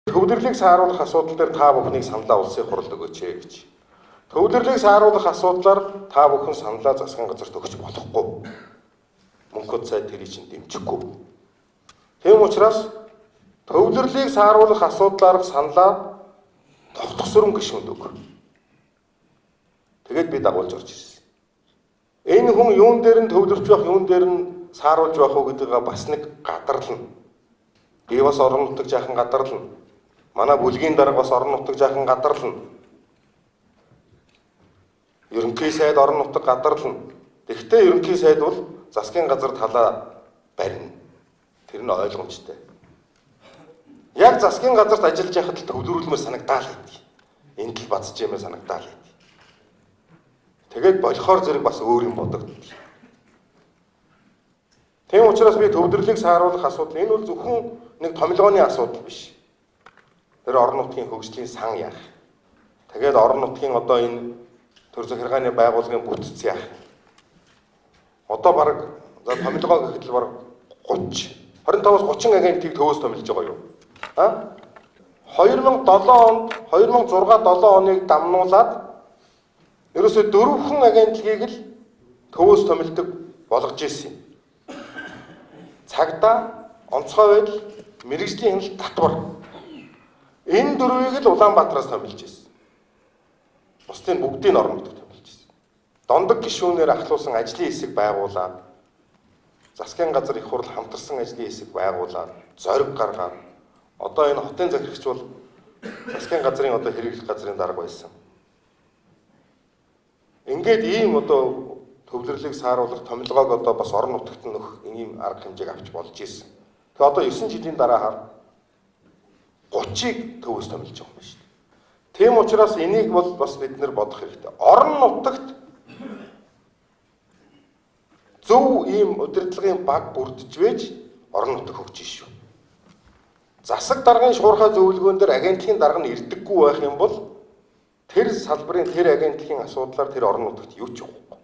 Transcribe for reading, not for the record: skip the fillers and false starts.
Төвлөрлийг сааруулах асуудал дээр та бүхнийг саналаа улсын хуралд өгөөч гэж. Төвлөрлийг сааруулах асуудлаар та бүхэн саналаа засгийн газарт өгч болохгүй. Мөнхөд сайд тэрийг чинь дэмжихгүй. Тийм учраас төвлөрлийг сааруулах асуудлаар саналаа тогтгосрон гишүүнд өг. Тэгээд би дагуулж орж ирсэн. Энэ хүн юун дээр нь төвлөрч байх, юун дээр нь сааруулж байх уу гэдгээ бас нэг гадарлана. Би бас орон нутаг жаахан гадарлана. Манай бүлгийн дарга бас орон нутаг жаахан гадарлана. Ерөнхий сайд орон нутаг гадарлана. Тэгэхдээ ерөнхий сайд бол засгийн газар талаа барина. Тэр нь ойлгомжтой. Яг засгийн газарт ажиллаж байхад л төвлөрүүлмээр санагдаал гэдэг. Энд л бацж юмээ санагдаал гэдэг. Тэгээд болохоор зэрэг бас өөр юм бодогддог. Тийм учраас би төвлөрлийг сааруулах асуудал энэ бол зөвхөн нэг томилгооны асуудал биш. Тэр орон нутгийн хөгжлийн сан яах. Тэгээд орон нутгийн одоо энэ төр захиргааны байгууллагын бүтц яах. Одоо баг за томилгоо гэхэд л баг 25-аас 30 агентыг төвөөс томилж байгаа юу? 2007 онд 2006-7 оныг дамнуулаад ерөөсөө 4 агентлагийг л төвөөс томилдог болгож ирсэн юм. Цагдаа, онцгой байдал, мэргэжлийн хяналт татвар. Энэ дөрвийг л Улаанбаатараас томилж ирсэн. Бусдын бүгдийг орон нутагт томилж ирсэн. Дондог гишүүнээр ахлуулсан ажлын хэсэг байгуулаад, засгийн газар их хурл хамтарсан ажлын хэсэг байгуулаад, зориг гаргаад, одоо энэ хотын захирагч бол засгийн газрын одоо хэрэглэх газрын дарга байсан. Ингээд ийм одоо төвлөрлийг сааруулах томилгоог одоо бас орон нутагт нөх ийм арга хэмжээг авч болж ирсэн. Тэгээ одоо 9 жилийн дараа хар 30-ыг төвөөс томилж байгаа юм байна шүү дээ. Тийм учраас энийг бол бас бид нэр бодох хэрэгтэй. Орон нутагт зөв ийм удирдлагын баг бүрдэж вэж орон нутаг хөгжиж шүү. Засаг даргын шуурхай зөвлөгөөн дээр агентлагийн дарга нь ирдэггүй байх юм бол тэр салбарын тэр агентлагийн асуудлаар тэр орон нутагт юу ч явахгүй.